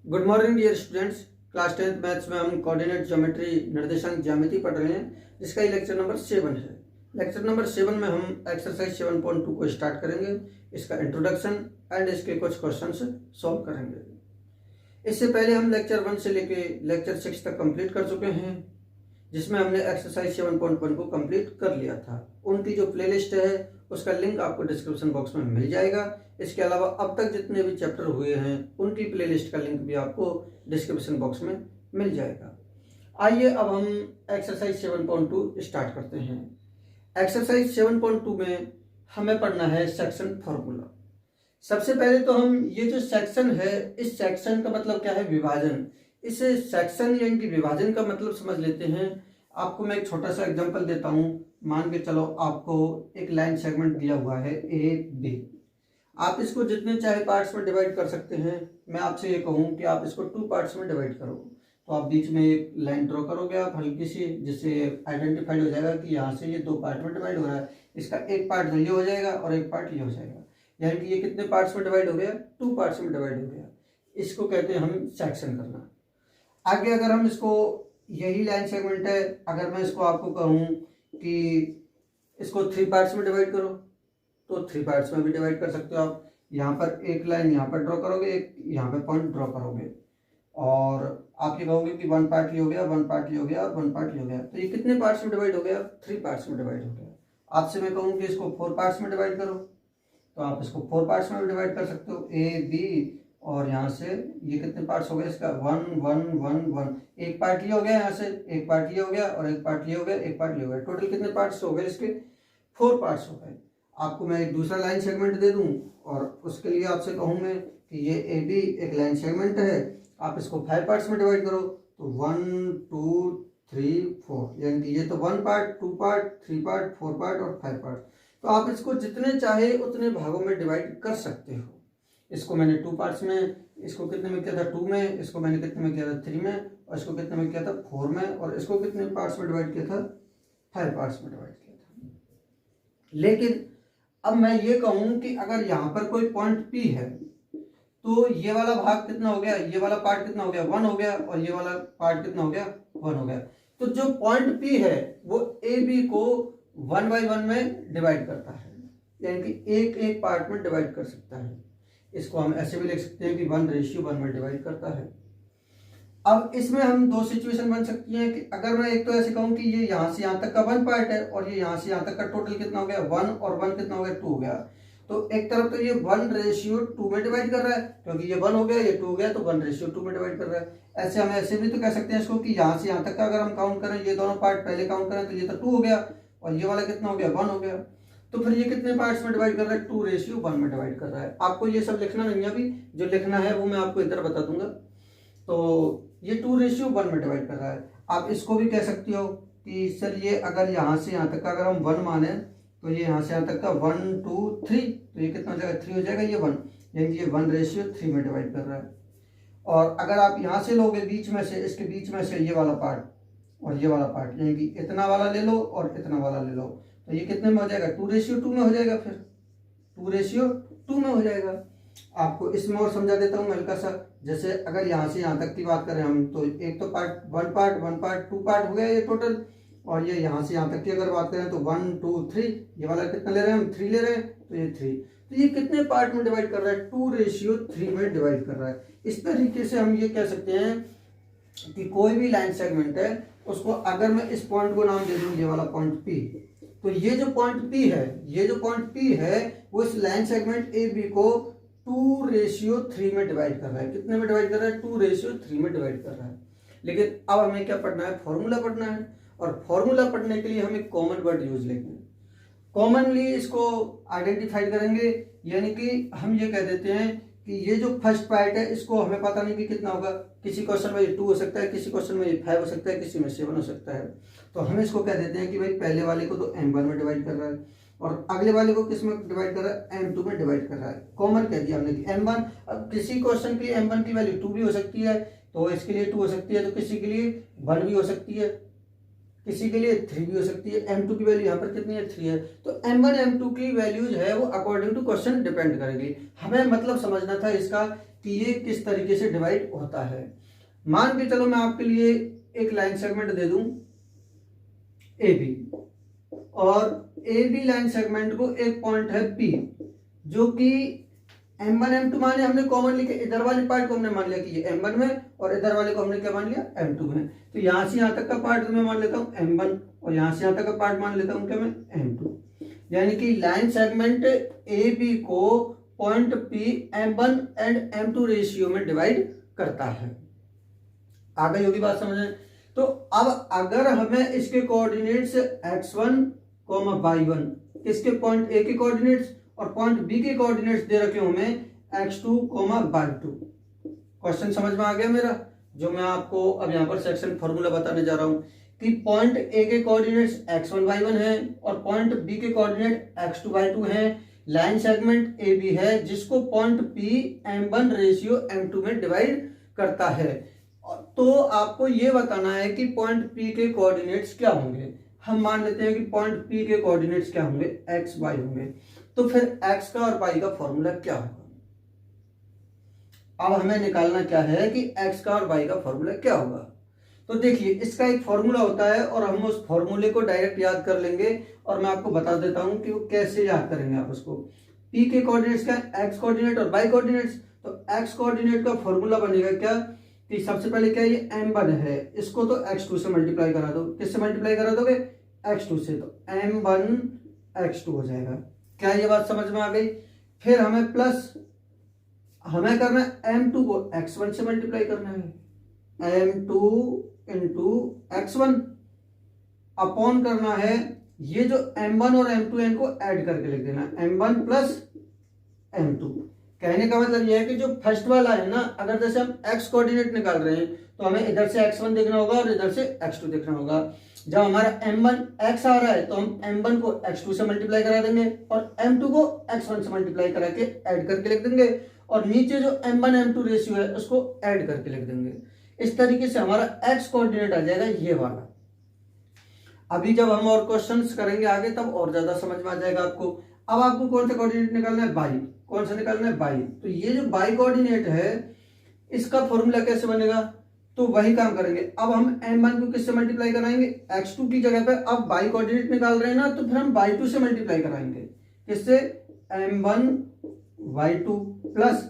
Good morning dear students. Class 10th maths में हम coordinate geometry निर्देशांक ज्यामिति पढ़ रहे हैं, जिसका ये लेक्चर नंबर 7 है। लेक्चर नंबर 7 में हम एक्सरसाइज 7.2 को स्टार्ट करेंगे। इसका इंट्रोडक्शन एंड इसके कुछ क्वेश्चंस सॉल्व करेंगे। इससे पहले हम लेक्चर 1 से लेके लेक्चर 6 तक कंप्लीट कर चुके हैं, जिसमें हमने एक्सरसाइज 7.1 को कंप्लीट कर लिया था। उनकी जो प्लेलिस्ट है उसका लिंक आपको डिस्क्रिप्शन बॉक्स में मिल जाएगा। इसके अलावा अब तक जितने भी चैप्टर हुए हैं उनकी प्लेलिस्ट का लिंक भी आपको डिस्क्रिप्शन बॉक्स में मिल जाएगा। आइए अब हम एक्सरसाइज 7.2 स्टार्ट करते हैं। एक्सरसाइज 7.2 में हमें पढ़ना है सेक्शन फॉर्मूला। सबसे पहले तो हम ये जो सेक्शन है, इस सेक्शन का मतलब क्या है? विभाजन। इस सेक्शन यानी कि विभाजन का मतलब समझ लेते हैं। आपको मैं एक छोटा सा एग्जांपल देता हूं। मान के चलो आपको एक लाइन सेगमेंट दिया हुआ है ए बी। आप इसको जितने चाहे पार्ट्स में डिवाइड कर सकते हैं। मैं आपसे ये कहूँ कि आप इसको 2 पार्ट्स में डिवाइड करो, तो आप बीच में एक लाइन ड्रॉ करोगे आप हल्की सी, जिससे आइडेंटिफाइड हो जाएगा कि यहाँ से ये 2 पार्ट में डिवाइड हो रहा है। इसका एक पार्ट ये हो जाएगा और एक पार्ट ये हो जाएगा, यानी कि ये कितने पार्ट्स में डिवाइड हो गया? 2 पार्ट्स में डिवाइड हो गया। इसको कहते हैं हम सेक्शन करना। आगे अगर हम इसको, यही लाइन सेगमेंट है, अगर मैं इसको आपको कहूँ कि इसको 3 पार्ट्स में डिवाइड करो, तो 3 पार्ट्स में भी डिवाइड कर सकते हो आप। यहाँ पर एक लाइन यहाँ पर ड्रॉ करोगे, एक यहाँ पे पॉइंट ड्रॉ करोगे, और आप ये कहोगे कि 1 पार्ट ये हो गया, 1 पार्ट ये हो गया और 1 पार्ट ये हो गया। तो ये कितने पार्ट्स में डिवाइड हो गया? 3 पार्ट्स में डिवाइड हो गया। आपसे मैं कहूँ कि इसको 4 पार्ट्स में डिवाइड करो, तो आप इसको 4 पार्ट्स में भी डिवाइड कर सकते हो। ए बी, और यहाँ से ये कितने पार्ट्स हो गए? इसका 1 1 1 1। एक पार्ट ये हो गया, यहाँ से एक पार्ट ये हो गया और एक पार्ट ये हो गया, एक पार्ट ये हो गया। टोटल कितने पार्ट्स हो गए इसके? 4 पार्ट्स हो गए। आपको मैं एक दूसरा लाइन सेगमेंट दे दूं और उसके लिए आपसे कहूँ मैं कि ये ए बी एक लाइन सेगमेंट है। आप इसको 5 पार्ट्स में डिवाइड करो, तो 1 2 3 4, यानी कि ये तो 1 पार्ट, 2 पार्ट, 3 पार्ट, 4 पार्ट और 5 पार्ट। तो आप इसको जितने चाहे उतने भागों में डिवाइड कर सकते हो। इसको मैंने 2 पार्ट्स में, इसको कितने में किया था? 2 में। इसको मैंने कितने में किया था? 3 में। और इसको कितने में किया था? 4 में। और इसको कितने पार्ट्स में डिवाइड किया था? 5 पार्ट्स में डिवाइड किया था। लेकिन अब मैं ये कहूं कि अगर यहाँ पर कोई पॉइंट P है, तो ये वाला भाग कितना हो गया? ये वाला पार्ट कितना हो गया? 1 हो गया। और ये वाला पार्ट कितना हो गया? 1 हो गया। तो जो पॉइंट P है वो AB को 1 by 1 में डिवाइड करता है, यानी कि एक एक पार्ट में डिवाइड कर सकता है। इसको हम ऐसे भी लिख सकते हैं कि 1:1 में डिवाइड करता है। अब इसमें हम 2 सिचुएशन बन सकती हैं कि अगर मैं एक तो ऐसे कहूं कि ये यहाँ से यहाँ तक का 1 पार्ट है और ये यहाँ से यहाँ तक का टोटल कितना हो गया? 1 और 1 कितना हो गया? 2 हो गया। तो एक तरफ तो ये 1:2 में डिवाइड कर रहा है, क्योंकि ये 1 हो गया, ये 2 हो गया, तो 1:2 में डिवाइड कर रहा है। ऐसे हम ऐसे भी तो कह सकते हैं इसको कि यहाँ से यहाँ तक का अगर हम काउंट करें, ये दोनों पार्ट पहले काउंट करें, तो ये तो 2 हो गया और ये वाला कितना हो गया? 1 हो गया। तो फिर ये कितने पार्ट्स में डिवाइड कर रहा है? 2:1 में डिवाइड कर रहा है। आपको ये सब लिखना नहीं है, अभी जो लिखना है वो मैं आपको इधर बता दूंगा। तो ये 2:1 में डिवाइड कर रहा है। आप इसको भी कह सकते हो कि सर ये अगर यहाँ से यहाँ तक का अगर हम 1 माने, तो ये यहाँ से यहाँ तक का 1 2 3, तो ये कितना हो जाएगा? 3 हो जाएगा। ये 1, यानी कि ये 1:3 में डिवाइड कर रहा है। और अगर आप यहाँ से लोगे बीच में से, इसके बीच में से ये वाला पार्ट और ये वाला पार्ट, यानी कि इतना वाला ले लो और इतना वाला ले लो, तो ये कितने में हो जाएगा? 2:2 में हो जाएगा। फिर 2:2 में हो जाएगा। आपको इसमें और समझा देता हूँ हल्का सा। जैसे अगर यहाँ से यहाँ तक की बात करें हम, तो एक तो पार्ट 1 पार्ट 2 पार्ट हो गया ये टोटल, और ये यहाँ से यहाँ तक की अगर बात करें तो 1 2 3, ये वाला कितना ले रहे हैं हम? 3 ले रहे हैं, तो ये 3। तो ये कितने पार्ट में डिवाइड कर रहा है? 2:3 में डिवाइड कर रहा है। इस तरीके से हम ये कह सकते हैं कि कोई भी लाइन सेगमेंट है, उसको अगर मैं इस पॉइंट को नाम दे दूं, ये वाला पॉइंट P, तो ये जो पॉइंट P है, ये जो पॉइंट P है वो इस लाइन सेगमेंट AB को 2:3 में डिवाइड कर रहा है। कितने में डिवाइड कर रहा है? 2:3 में डिवाइड कर रहा है। लेकिन अब हमें क्या पढ़ना है? फॉर्मूला पढ़ना है। और फॉर्मूला पढ़ने के लिए हम एक कॉमन वर्ड यूज लेंगे। कॉमनली इसको आइडेंटिफाइड करेंगे, यानी कि हम ये कह देते हैं कि ये जो फर्स्ट पार्ट है इसको हमें पता नहीं कि कितना होगा। किसी क्वेश्चन में ये 2 हो सकता है, किसी क्वेश्चन में ये 5 हो सकता है, किसी में 7 हो सकता है। तो हम इसको कह देते हैं कि भाई पहले वाले को तो M1 में डिवाइड कर रहा है और अगले वाले को किस में डिवाइड कर रहा है? M2 में डिवाइड कर रहा है। कॉमन कह दिया हमने कि M1। अब किसी क्वेश्चन के लिए M1 की वैल्यू 2 भी हो सकती है, तो इसके लिए 2 हो सकती है, तो किसी के लिए 1 भी हो सकती है। किसी के लिए 3 भी हो सकती है। M2 की वैल्यू यहाँ पर कितनी है, 3 है। तो M1 M2 की वैल्यूज है वो अकॉर्डिंग टू क्वेश्चन डिपेंड करेगी। हमें मतलब समझना था इसका कि ये किस तरीके से डिवाइड होता है। मान के चलो मैं आपके लिए एक लाइन सेगमेंट दे दूं AB, और AB लाइन सेगमेंट को एक पॉइंट है P, जो कि M1 M2 माने हमने कॉमन लिखे, इधर वाले पार्ट को हमने मान लिया कि ये M1 में, और इधर वाले को हमने क्या मान लिया, M2 में। तो यहां से यहां तक का पार्ट मैं मान लेता हूं M1, और यहां से यहां तक का पार्ट मान लेता हूं क्या मैं, M2। यानी कि लाइन सेगमेंट AB को point P M1 and M2 ratio में डिवाइड करता है। आ गई होगी बात समझ में। तो अब अगर हमें इसके कोऑर्डिनेट्स x1, y1, इसके पॉइंट A के कोऑर्डिनेट्स और पॉइंट B के कोऑर्डिनेट्स दे रखे हमें x2, y2। क्वेश्चन समझ में आ गया मेरा, जो मैं आपको अब यहाँ पर सेक्शन फॉर्मूला बताने जा रहा हूं कि पॉइंट A के कोऑर्डिनेट्स x1, y1 है और पॉइंट B के कोऑर्डिनेट x2, y2 है। लाइन सेगमेंट AB है जिसको point P M1 ratio M2 में डिवाइड करता है। तो आपको ये बताना है कि पॉइंट P के कोऑर्डिनेट्स क्या होंगे। हम मान लेते हैं कि पॉइंट P के कोऑर्डिनेट्स क्या होंगे, x, y होंगे। तो फिर x का और y का फॉर्मूला क्या होगा। अब हमें निकालना क्या है कि x का और y का फॉर्मूला क्या होगा। तो देखिए इसका एक फॉर्मूला होता है और हम उस फॉर्मूले को डायरेक्ट याद कर लेंगे, और मैं आपको बता देता हूं कि वो कैसे याद करेंगे आप उसको। P के कोऑर्डिनेट्स क्या है, x कोऑर्डिनेट और y कोऑर्डिनेट्स। तो x कोऑर्डिनेट का फॉर्मूला बनेगा क्या कि सबसे पहले क्या, ये M1 है, इसको तो x2 से मल्टीप्लाई करा दो। किससे मल्टीप्लाई करा दोगे, x2 से, तो M1 x2 हो जाएगा। क्या ये बात समझ में आ गई। फिर हमें प्लस हमें करना है M2 को x1 से मल्टीप्लाई करना है, M2 इंटू x1 अपॉन करना है ये जो M1 और M2 इनको ऐड करके लिख देना, M1 प्लस M2। कहने का मतलब यह है कि जो फर्स्ट वाला है ना, अगर जैसे हम x कोऑर्डिनेट निकाल रहे हैं तो हमें इधर से x1 देखना होगा और इधर से x2 देखना होगा। जब हमारा M1 x आ रहा है तो हम M1 को x2 से मल्टीप्लाई करा देंगे और M2 को x1 से मल्टीप्लाई करा के ऐड करके लिख देंगे, और नीचे जो M1 M2 रेशियो है उसको ऐड करके लिख देंगे। इस तरीके से हमारा x कोऑर्डिनेट आ जाएगा ये वाला। अभी जब हम और क्वेश्चंस करेंगे आगे तब और ज्यादा समझ में आ जाएगा आपको। अब आपको कौन सा कोऑर्डिनेट निकालना है, y। कौन सा निकालना है, y। तो ये जो y कोऑर्डिनेट है इसका फॉर्मूला कैसे बनेगा, तो वही काम करेंगे। अब हम M1 को किससे मल्टीप्लाई कराएंगे, x2 की जगह पे अब y कोऑर्डिनेट निकाल रहे हैं ना, तो फिर हम y2 से मल्टीप्लाई कराएंगे। किससे, M1 y2 प्लस,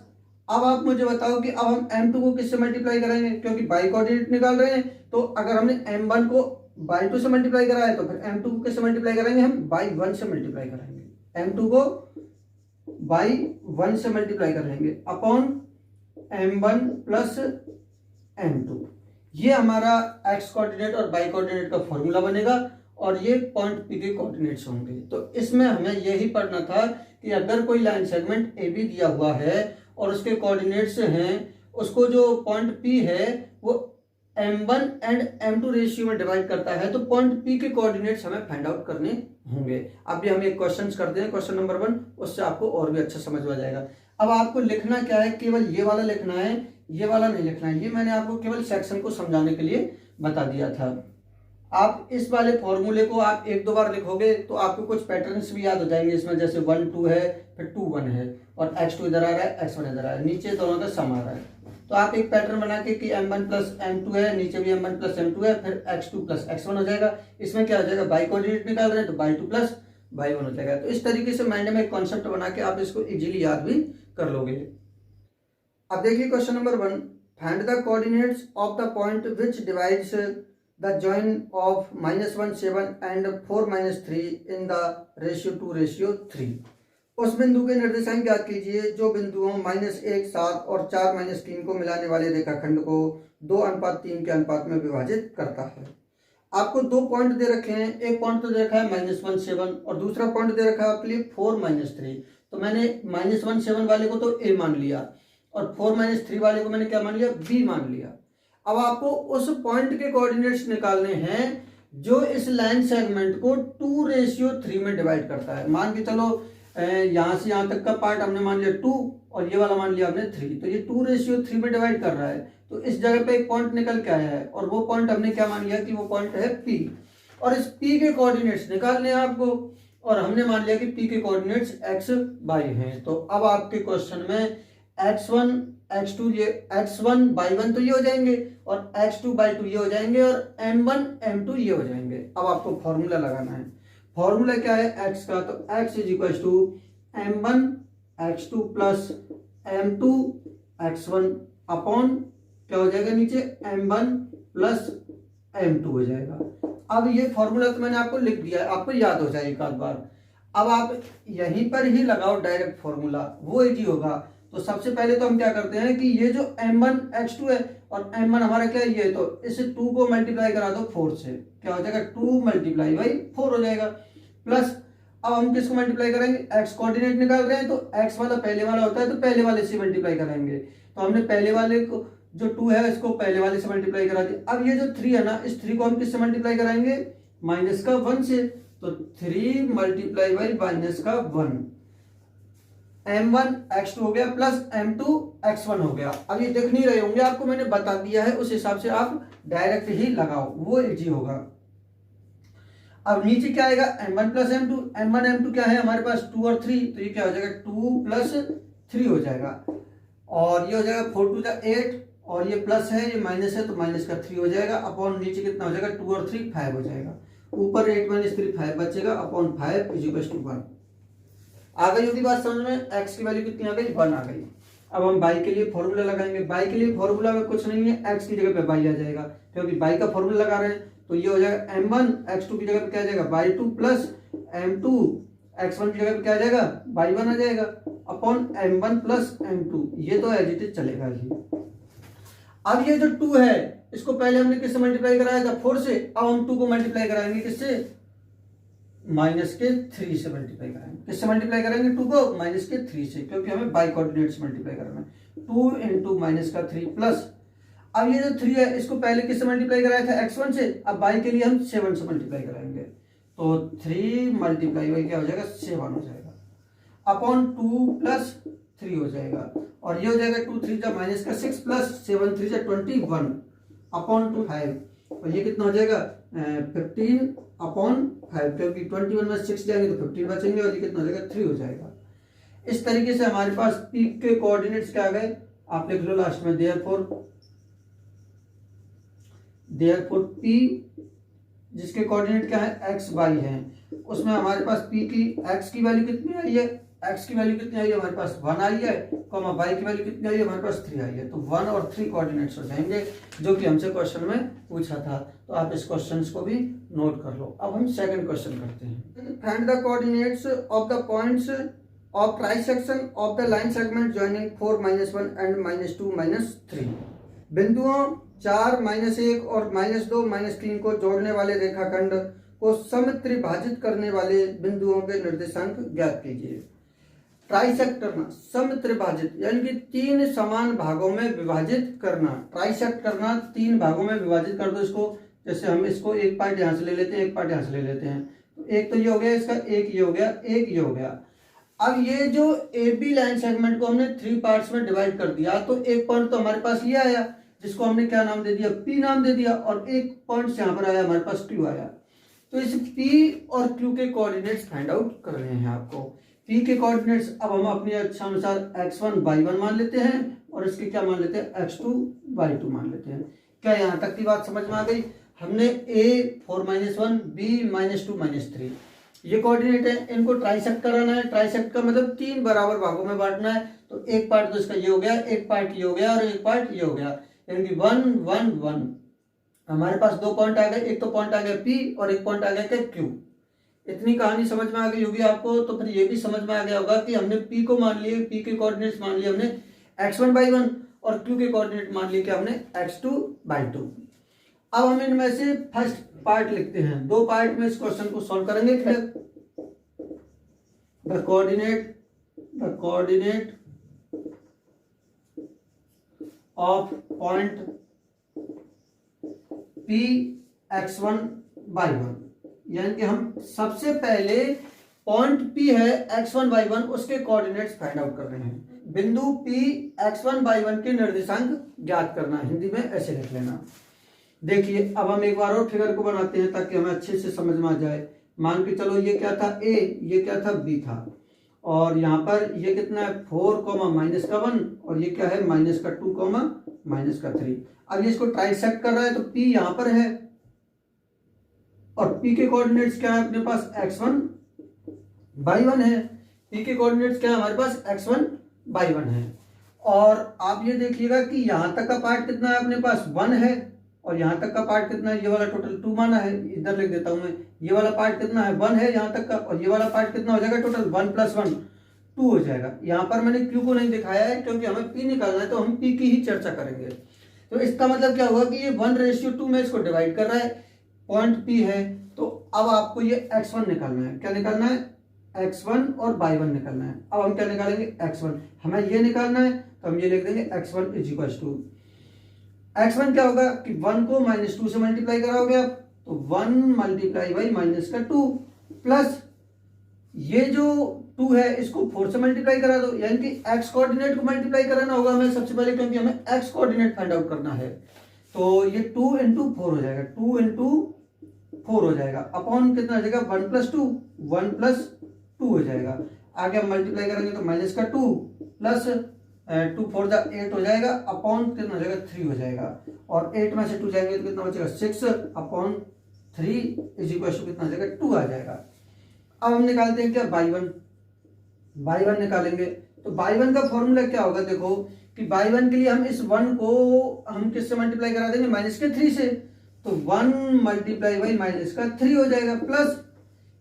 अब आप मुझे बताओ कि अब हम M2 को किससे मल्टीप्लाई कराएंगे, क्योंकि y कोऑर्डिनेट निकाल रहे हैं। तो अगर हमने M1 को y2 से मल्टीप्लाई कराया तो फिर M2 को किससे मल्टीप्लाई कराएंगे, हम y1 से मल्टीप्लाई कराएंगे। M2 को y1 से मल्टीप्लाई करेंगे अपॉन M1 प्लस M2। ये हमारा x कोऑर्डिनेट और y कोऑर्डिनेट का फॉर्मूला बनेगा और ये पॉइंट P के कोऑर्डिनेट्स होंगे। तो इसमें हमें यही पढ़ना था कि अगर कोई लाइन सेगमेंट AB दिया हुआ है और उसके कोऑर्डिनेट्स हैं, उसको जो पॉइंट P है वो M1 एंड M2 रेशियो में डिवाइड करता है, तो पॉइंट P के कोऑर्डिनेट्स हमें फाइंड आउट करने होंगे। अभी हम एक क्वेश्चन करते हैं, क्वेश्चन नंबर 1, उससे आपको और भी अच्छा समझ में आ जाएगा। अब आपको लिखना क्या है, केवल ये वाला लिखना है, ये वाला नहीं लिखना है। ये मैंने आपको केवल सेक्शन को समझाने के लिए बता दिया था। आप इस वाले फॉर्मूले को आप 1-2 बार लिखोगे तो आपको कुछ पैटर्न्स भी याद हो जाएंगे इसमें, जैसे 1 2 है, फिर 2 1 है, और x2 इधर आ रहा है, x1 इधर आ रहा है, नीचे दोनों का सम आ रहा है। तो आप एक पैटर्न बना के कि M1 प्लस M2 है, नीचे भी M1 प्लस M2 है, फिर x2 प्लस x1 हो जाएगा। इसमें क्या हो जाएगा, y कोऑर्डिनेट निकाल रहे हैं तो y2 प्लस y1 हो जाएगा। तो इस तरीके से माइंड में एक कॉन्सेप्ट बना के आप इसको इजीली याद भी कर लोगे। अब देखिए question number 1, find the coordinates of the point which divides the join of -1 7 and 4 3 in the ratio 2:3। उस बिंदु के निर्देशांक ज्ञात कीजिए जो बिंदुओं -1 7 और 4 3 को मिलाने वाले रेखाखंड को 2:3 के अनुपात में विभाजित करता है। आपको 2 पॉइंट दे रखे हैं, एक पॉइंट तो दे रखा है -1 7 और दूसरा पॉइंट दे रखा है आपके लिए 4 3। तो मैंने -1 7 वाले को तो A मान लिया और 4 3 वाले को मैंने क्या मान लिया, B मान लिया। अब आपको उस पॉइंट के कोऑर्डिनेट्स निकालने हैं जो इस लाइन सेगमेंट को 2:3 में डिवाइड करता है। मान के चलो यहां से यहां तक का पार्ट हमने मान लिया 2 और ये वाला मान लिया हमने 3, तो ये 2:3 में डिवाइड कर रहा है। तो इस जगह पे एक पॉइंट निकल के आया है और वो पॉइंट हमने क्या मान लिया कि वो पॉइंट है P। और इस P के कोऑर्डिनेट्स निकालने हैं आपको, और हमने मान लिया कि P के कोऑर्डिनेट्स x y हैं। तो अब आपके क्वेश्चन में x1 x2 ये x1 y1 तो ये हो जाएंगे, और x2 y2 ये हो जाएंगे, और m1 m2 ये हो जाएंगे। अब आपको फॉर्मूला लगाना है। फॉर्मूला क्या है x का? तो x is equal to m1 x2 plus m2 x1 upon क्या हो जाएगा नीचे m1 प्लस m2 हो जाएगा। अब ये फॉर्मूला तो मैंने आपको लिख दिया है, आपको याद हो जाएगा एक आध बार। अब आप यहीं पर ही लगाओ डायरेक्ट फॉर्मूला, वो इजी होगा। तो सबसे पहले तो हम क्या करते हैं कि ये जो m1 x2 है और m1 हमारा क्या है ये, तो इस 2 को मल्टीप्लाई करा दो 4 से, क्या हो जाएगा 2 मल्टीप्लाई बाई 4 हो जाएगा। प्लस अब हम किसको मल्टीप्लाई करेंगे? x कोऑर्डिनेट निकाल रहे हैं, तो x वाला पहले वाला होता है तो पहले वाले से मल्टीप्लाई कराएंगे। तो हमने पहले वाले को जो 2 है इसको पहले वाले से मल्टीप्लाई करा दिया। अब ये जो 3 है ना, इस 3 को हम किससे मल्टीप्लाई कराएंगे? माइनस का 1 से। तो 3 मल्टीप्लाई बाई माइनस का 1, m1 x2 हो गया प्लस m2 x1 हो गया। अब ये देख नहीं रहे होंगे, आपको मैंने बता दिया है, उस हिसाब से आप डायरेक्ट ही लगाओ, वो इजी होगा। अब नीचे क्या आएगा? m1 plus m2, m1 m2 क्या है हमारे पास 2 और 3, तो ये क्या हो जाएगा 2 प्लस 3 हो जाएगा, और ये हो जाएगा 4 टू 8, और ये प्लस है ये माइनस है तो माइनस का 3 हो जाएगा, अपॉन नीचे कितना हो जाएगा 2 और 3 5 हो जाएगा, ऊपर 8 माइनस 3 5 बचेगा, अपॉन 5 इज इक्वल टू 1। आ गई होगी बात समझ में? x की वैल्यू कितनी आ गई? 1 आ गई। अब हम y के लिए फॉर्मूला लगाएंगे। y के लिए फॉर्मूला में कुछ नहीं है, x की जगह पे y आ जाएगा, क्योंकि y का फॉर्मूला लगा रहे हैं। तो ये हो जाएगा m1 x2 की जगह पे क्या आ जाएगा y2 प्लस m2 x1 की जगह पे क्या आ जाएगा y1 आ जाएगा, अपॉन m1 प्लस m2, ये तो एज इट इज चलेगा ही। अब ये जो 2 है इसको पहले हमने किससे मल्टीप्लाई कराया था? 4 से। अब हम 2 को मल्टीप्लाई कराएंगे किससे? माइनस के 3 से मल्टीप्लाई कराएंगे। किससे मल्टीप्लाई करेंगे 2 को? माइनस के 3 से, क्योंकि हमें बाई कोऑर्डिनेट से मल्टीप्लाई करना है। 2 इंटू माइनस का 3 प्लस, अब ये जो 3 है इसको पहले किससे मल्टीप्लाई कराया था? x1 से। अब बाई के लिए हम 7 से मल्टीप्लाई कराएंगे, तो 3 मल्टीप्लाई बाई क्या हो जाएगा 7 हो जाएगा, अपॉन 2 प्लस 3 हो जाएगा, और ये हो जाएगा 2 3 जा माइनस का 6 प्लस 7 3 जा 21 अपॉन 2 5, और ये कितना हो जाएगा 15 अपॉन 5, क्योंकि 21 में 6 जाएंगे तो 15 बचेंगे, और ये कितना हो जाएगा 3 हो जाएगा। इस तरीके से हमारे पास P के कोऑर्डिनेट्स क्या आ गए, आप लिख लो लास्ट में देयरफॉर P जिसके कोऑर्डिनेट क्या है x y है, उसमें हमारे पास P की x की वैल्यू कितनी आई है? x की वैल्यू कितनी आई है हमारे पास 1 आई है, कॉमा y की वैल्यू कितनी आई है हमारे पास 3 आई है। तो 1 और 3 कोऑर्डिनेट्स हो जाएंगे जो कि हमसे क्वेश्चन में पूछा था। तो आप इस क्वेश्चन को भी नोट कर लो। अब हम सेकंड क्वेश्चन करते हैं। Find the coordinates of the points of trisection of the line segment joining 4 -1 and -2 -3। बिंदुओं 4 -1 और -2 -3 को जोड़ने वाले रेखाखंड को समत्रिभाजित करने वाले बिंदुओं के निर्देशांक ज्ञात कीजिए। ट्राइसेक्ट करना, समत्रिभाजित यानी कि 3 समान भागों में विभाजित करना। ट्राइसेक्ट करना, 3 भागों में विभाजित कर दो इसको। जैसे हम इसको एक पार्ट यहाँ से ले लेते हैं, एक पार्ट यहाँ से ले लेते हैं, तो एक तो ये हो गया इसका, एक ये हो गया, एक ये हो गया। अब ये जो ए बी लाइन सेगमेंट को हमने 3 पार्ट्स में डिवाइड कर दिया, तो एक पॉइंट तो हमारे पास ये आया जिसको हमने क्या नाम दे दिया? P नाम दे दिया, और एक पॉइंट यहाँ पर आया हमारे पास Q आया। तो इस P और Q के कोऑर्डिनेट्स फाइंड आउट कर रहे हैं आपको। P के कोऑर्डिनेट्स अब हम अपने इच्छा अनुसार x1 y1 मान लेते हैं, और इसके क्या मान लेते हैं x2 y2 मान लेते हैं। क्या यहाँ तक की बात समझ में आ गई? हमने A 4 -1 B -2 -3 ये कोऑर्डिनेट है, इनको ट्राइसेक्ट कराना है। ट्राइसेक्ट का मतलब 3 बराबर भागों में बांटना है। तो एक पार्ट तो इसका ये हो गया, एक पार्ट ये हो गया, और एक पार्ट ये हो गया, यानी कि 1 1 1। हमारे पास 2 पॉइंट आ गए, एक तो पॉइंट आ गया P और एक पॉइंट आ गया क्या Q। इतनी कहानी समझ में आ गई होगी आपको। तो फिर ये भी समझ में आ गया होगा कि हमने P को मान लिए, P के कोऑर्डिनेट्स मान लिए हमने x1 y1, और Q के कोऑर्डिनेट मान लिए कि हमने x2 y2। अब हम इनमें से फर्स्ट पार्ट लिखते हैं, 2 पार्ट में इस क्वेश्चन को सॉल्व करेंगे। The coordinate of point P x1 y1, यानी कि हम सबसे पहले पॉइंट P है x1 y1 उसके कोऑर्डिनेट्स फाइंड आउट कर रहे हैं। बिंदु P x1 y1 के निर्देशांक ज्ञात करना, हिंदी में ऐसे लिख लेना। देखिए अब हम एक बार और फिगर को बनाते हैं ताकि हमें अच्छे से समझ में आ जाए। मान के चलो ये क्या था a, ये क्या था b था, और यहाँ पर ये कितना है 4 कॉमा माइनस का 1, और ये क्या है माइनस का 2 कॉमा माइनस का 3। अब ये इसको ट्राइसेक्ट कर रहा है तो p यहाँ पर है, और p के कोऑर्डिनेट्स क्या है अपने पास x1 y1 है। p के कोऑर्डिनेट्स क्या है हमारे पास x1 y1 है। और आप ये देखिएगा कि यहां तक का पार्ट कितना है अपने पास 1 है, और यहां तक का पार्ट कितना है, ये वाला टोटल 2 माना है, इधर लिख देता हूं मैं, ये वाला पार्ट कितना है 1 है यहां तक का, और ये वाला पार्ट कितना हो जाएगा टोटल 1 + 1 2 हो जाएगा। यहाँ पर मैंने q को नहीं दिखाया है क्योंकि हमें p निकालना है, तो हम p की ही चर्चा करेंगे। तो इसका मतलब क्या हुआ कि ये 1:2 में इसको डिवाइड कर रहा है, पॉइंट p है। तो अब आपको ये x1 निकालना है, क्या निकालना है x1 और y1 निकालना है। अब हम क्या निकालेंगे x1, हमें ये निकालना है तो हम ये लिख देंगे x1 = x1 क्या होगा कि 1 को -2 से मल्टीप्लाई कराओगे आप, तो 1 × -2 प्लस ये जो 2 है इसको 4 से मल्टीप्लाई करा दो, यानी कि x कोऑर्डिनेट को मल्टीप्लाई कराना होगा हमें सबसे पहले, क्योंकि हमें x कोऑर्डिनेट फाइंड आउट करना है। तो ये 2 × 4 हो जाएगा, 2 × 4 हो जाएगा, अपॉन कितना हो जाएगा 1 + 2, 1 + 2 हो जाएगा। आगे हम मल्टीप्लाई करेंगे तो -2 प्लस 2 × 4 = 8 हो जाएगा, अपॉन कितना हो जाएगा 3 हो जाएगा, और 8 में से 2 जाएंगे तो कितना बचेगा 6/3 कितना हो जाएगा 2 आ जाएगा। अब हम निकालते हैं क्या y1 निकालेंगे। तो y1 का फॉर्मूला क्या होगा, देखो कि y1 के लिए हम इस 1 को हम किससे मल्टीप्लाई करा देंगे -3 से, तो 1 × -3 हो जाएगा, प्लस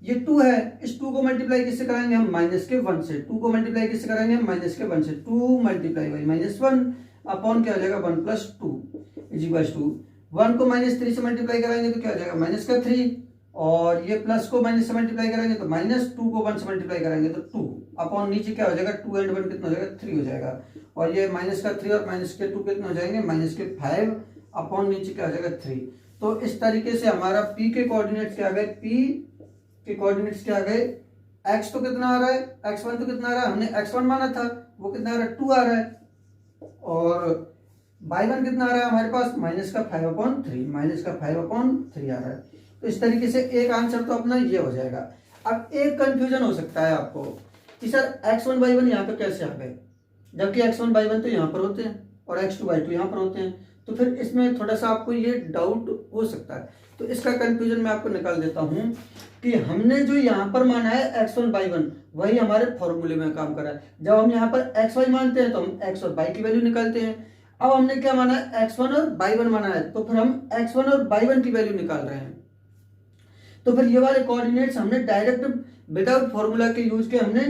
ये 2 है, इस 2 को मल्टीप्लाई किससे कराएंगे हम -1 से, 2 को मल्टीप्लाई किससे कराएंगे हम -1 से, 2 × -1 अपॉन क्या हो जाएगा 1 + 2 = 1 को -3 से मल्टीप्लाई कराएंगे तो क्या हो जाएगा -3, और ये प्लस को माइनस से मल्टीप्लाई करेंगे तो -2 को 1 से मल्टीप्लाई करेंगे तो 2, अपॉन नीचे क्या हो जाएगा 2 & 1 कितना हो जाएगा 3 हो जाएगा, और ये -3 और -2 कितना हो जाएंगे -5, अपॉन नीचे क्या हो जाएगा 3। तो इस तरीके से हमारा p के कोऑर्डिनेट्स क्या आ गए, p के कोऑर्डिनेट्स क्या आ गए, x तो कितना आ रहा है, x1 तो कितना आ रहा है, हमने x1 माना था, वो कितना आ रहा है 2 आ रहा है, और y1 कितना आ रहा है हमारे पास -5/3 आ रहा है। तो इस तरीके से एक आंसर तो अपना ये हो जाएगा। अब एक कंफ्यूजन हो सकता है आपको कि सर x1 y1 यहाँ पे कैसे आ गए, जबकि x1 y1 तो यहाँ पर होते हैं और x2 y2 यहाँ पर होते हैं, तो फिर इसमें थोड़ा सा आपको ये डाउट हो सकता है। तो इसका कंफ्यूजन मैं आपको निकाल देता हूँ कि हमने जो यहाँ पर माना है x1 y1 वही हमारे फॉर्मूले में काम कर रहा है। जब हम यहाँ पर xy मानते हैं तो हम x और y की वैल्यू निकालते हैं। अब हमने क्या माना है x1 और y1 माना है, तो फिर हम x1 और y1 की वैल्यू निकाल रहे हैं। तो फिर ये वाले कोऑर्डिनेट्स हमने डायरेक्ट विदाउट फॉर्मूला के यूज के हमने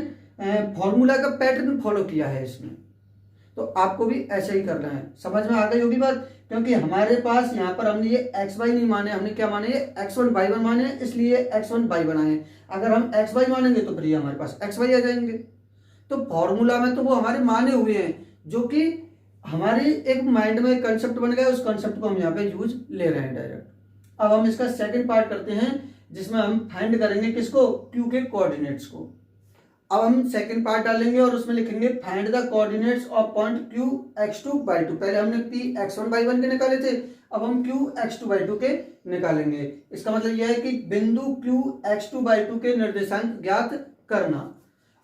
फॉर्मूला का पैटर्न फॉलो किया है इसमें। तो आपको भी ऐसे ही करना है, समझ में आ गई होगी बात, क्योंकि हमारे पास यहाँ पर हमने ये xy नहीं माने, हमने क्या माने ये x1 y1 माने, इसलिए x1 y1 आए। अगर हम xy मानेंगे तो फिर ये हमारे पास xy आ जाएंगे। तो फॉर्मूला में तो वो हमारे माने हुए हैं, जो कि हमारे एक माइंड में कंसेप्ट बन गया, उस कंसेप्ट को हम यहाँ पे यूज ले रहे हैं डायरेक्ट। अब हम इसका सेकंड पार्ट करते हैं जिसमें हम फाइंड करेंगे किसको, Q के कोऑर्डिनेट्स को। अब हम सेकंड पार्ट डालेंगे और उसमें लिखेंगे find the coordinates of point Q x2 y2। पहले हमने P x1 y1 के निकाले थे, अब हम Q x2 y2 के निकालेंगे। इसका मतलब यह है कि बिंदु Q x2 y2 के निर्देशांक ज्ञात करना।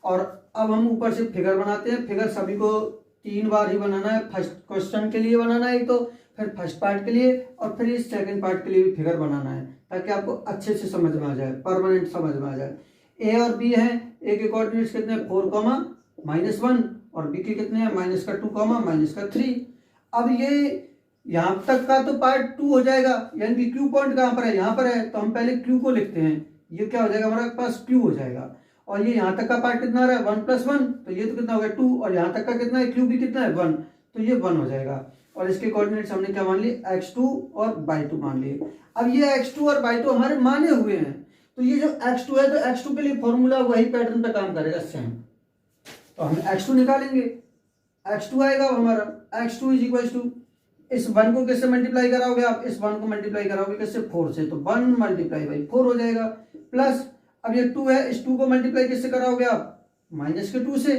और अब हम ऊपर से फिगर बनाते हैं। फिगर सभी को 3 बार ही बनाना है, फर्स्ट क्वेश्चन के लिए बनाना है तो, फिर फर्स्ट पार्ट के लिए, और फिर इस सेकंड पार्ट के लिए भी फिगर बनाना है, ताकि आपको अच्छे से समझ में आ जाए, परमानेंट समझ में आ जाए। ए और बी है, ए के कोऑर्डिनेट्स कितने हैं 4, -1, और बी के कितने हैं -2, -3। अब ये यहाँ तक का तो पार्ट 2 हो जाएगा, यानी कि क्यू पॉइंट कहाँ पर है, यहाँ पर है, तो हम पहले क्यू को लिखते हैं। ये क्या हो जाएगा हमारे पास क्यू हो जाएगा। और ये यहाँ तक का पार्ट कितना आ रहा है 1 + 1, तो ये तो कितना हो गया 2, और यहाँ तक का कितना है क्यू भी कितना है 1, तो ये 1 हो जाएगा। और इसके कोऑर्डिनेट्स हमने क्या मान लिए x2 और y2 मान लिए। अब ये x2 और y2 हमारे माने हुए हैं, तो ये जो x2 है तो x2 के लिए फॉर्मूला वही पैटर्न पे काम करेगा सेम। तो हम x2 निकालेंगे, x2 आएगा हमारा x2 = इस 1 को किससे मल्टीप्लाई कराओगे आप, इस 1 को मल्टीप्लाई कराओगे किससे 4 से, तो 1 × 4 हो जाएगा। प्लस अब ये 2 है, इस 2 को मल्टीप्लाई किससे कराओगे आप -2 से,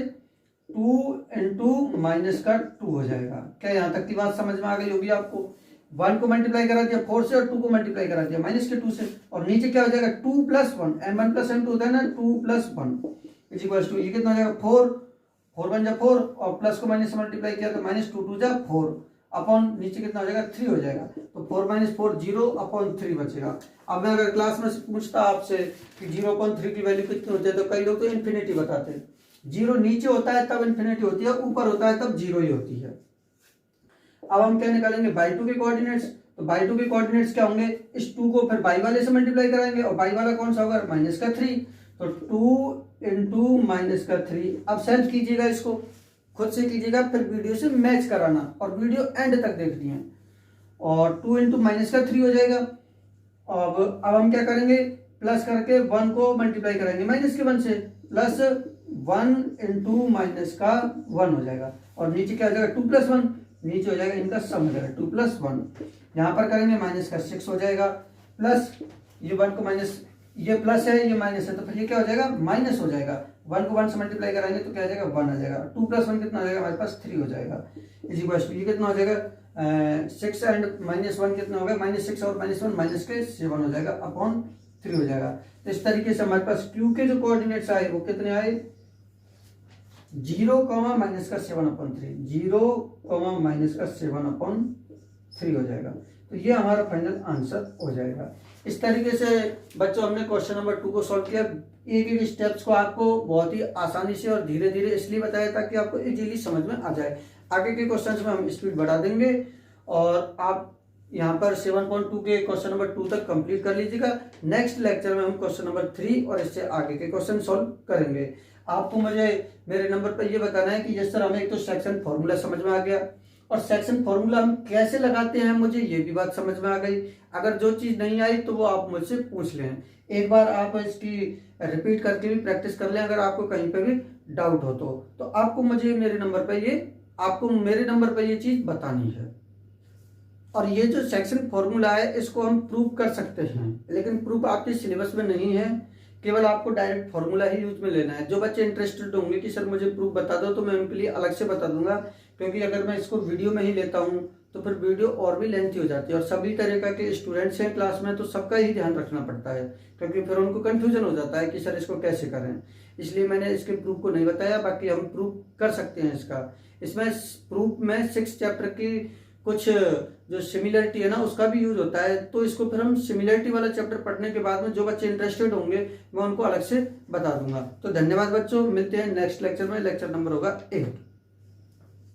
2 × -2 हो जाएगा। क्या यहाँ तक की बात समझ में आ गई होगी आपको। 1 को मल्टीप्लाई करा दिया 4 से और 2 को मल्टीप्लाई करा दिया माइनस के 2 से, और नीचे क्या हो जाएगा 2 प्लस 1, m1 प्लस m2 होता है ना, 2 प्लस 1 इज इक्वल टू, ये कितना हो जाएगा 4, 4 1 जा 4 और प्लस को माइनस से मल्टीप्लाई किया तो माइनस 2 2 जा 4 अपॉन नीचे कितना हो जाएगा 3 हो जाएगा, तो 4 माइनस 4 0 अपॉन 3 बचेगा। अब मैं अगर क्लास में पूछता आपसे कि 0 अपॉन 3 की वैल्यू कितनी होती है, तो कई लोग तो इन्फिनिटी बताते हैं। 0 नीचे होता है तब इन्फिनिटी होती है, ऊपर होता है तब 0 ही होती है। अब हम क्या निकालेंगे y2 के कोऑर्डिनेट्स, तो y2 के कोऑर्डिनेट्स क्या होंगे, इस 2 को फिर y वाले से मल्टीप्लाई कराएंगे और y वाला कौन सा होगा माइनस का 3, तो 2 इंटू माइनस का 3। अब सेल्फ कीजिएगा, इसको खुद से कीजिएगा, फिर वीडियो से मैच कराना और वीडियो एंड तक देखनी है, और 2 इंटू माइनस का 3 हो जाएगा। अब हम क्या करेंगे, प्लस करके 1 को मल्टीप्लाई करेंगे माइनस के 1 से, प्लस 1 इंटू माइनस का 1 हो जाएगा, और नीचे क्या हो जाएगा 2 प्लस 1, नीचे हो जाएगा इनका सम हो जाएगा 2 प्लस 1, यहाँ पर करेंगे माइनस का 6 हो जाएगा, प्लस ये 1 को माइनस, ये प्लस है ये माइनस है, तो फिर ये क्या हो जाएगा माइनस हो जाएगा, 1 को 1 से मल्टीप्लाई कराएंगे तो क्या हो जाएगा 1 आ जाएगा, 2 प्लस 1 कितना हो जाएगा हमारे पास 3 हो जाएगा, इज इक्वल टू ये कितना हो जाएगा 6 एंड माइनस 1 कितना होगा माइनस 6 और माइनस 1 माइनस के 7 हो जाएगा अपॉन 3 हो जाएगा। तो इस तरीके से हमारे पास Q के जो कोऑर्डिनेट्स आए वो कितने आए 0 माइनस का 7 अपॉन 3, 0 माइनस का 7 अपॉन 3 हो जाएगा। तो ये हमारा फाइनल आंसर हो जाएगा। इस तरीके से बच्चों हमने क्वेश्चन नंबर 2 को सॉल्व किया। एक एक स्टेप्स को आपको बहुत ही आसानी से और धीरे धीरे इसलिए बताया ताकि आपको इजीली समझ में आ जाए। आगे के क्वेश्चंस में हम स्पीड बढ़ा देंगे और आप यहाँ पर 7.2 के क्वेश्चन नंबर 2 तक कंप्लीट कर लीजिएगा। नेक्स्ट लेक्चर में हम क्वेश्चन नंबर 3 और इससे आगे के क्वेश्चन सॉल्व करेंगे। आपको मुझे मेरे नंबर पर ये बताना है कि यस सर हमें एक तो सेक्शन फॉर्मूला समझ में आ गया और सेक्शन फॉर्मूला हम कैसे लगाते हैं मुझे ये भी बात समझ में आ गई। अगर जो चीज़ नहीं आई तो वो आप मुझसे पूछ लें, एक बार आप इसकी रिपीट करके भी प्रैक्टिस कर लें अगर आपको कहीं पे भी डाउट हो तो आपको मुझे मेरे नंबर पर ये चीज़ बतानी है। और ये जो सेक्शन फॉर्मूला है इसको हम प्रूव कर सकते हैं, लेकिन प्रूफ आपके सिलेबस में नहीं है, केवल आपको डायरेक्ट फॉर्मूला ही यूज में लेना है। जो बच्चे इंटरेस्टेड होंगे कि सर मुझे प्रूफ बता दो तो मैं उनके लिए अलग से बता दूंगा, क्योंकि अगर मैं इसको वीडियो में ही लेता हूं तो फिर वीडियो और भी लेंथी हो जाती है और सभी तरीका के स्टूडेंट्स हैं क्लास में तो सबका ही ध्यान रखना पड़ता है, क्योंकि फिर उनको कंफ्यूजन हो जाता है कि सर इसको कैसे करें। इसलिए मैंने इसके प्रूफ को नहीं बताया, बाकी हम प्रूफ कर सकते हैं इसका। इसमें प्रूफ में 6 चैप्टर की कुछ जो सिमिलरिटी है ना उसका भी यूज होता है, तो इसको फिर हम सिमिलरिटी वाला चैप्टर पढ़ने के बाद में जो बच्चे इंटरेस्टेड होंगे मैं उनको अलग से बता दूंगा। तो धन्यवाद बच्चों, मिलते हैं नेक्स्ट लेक्चर में। लेक्चर नंबर होगा 8।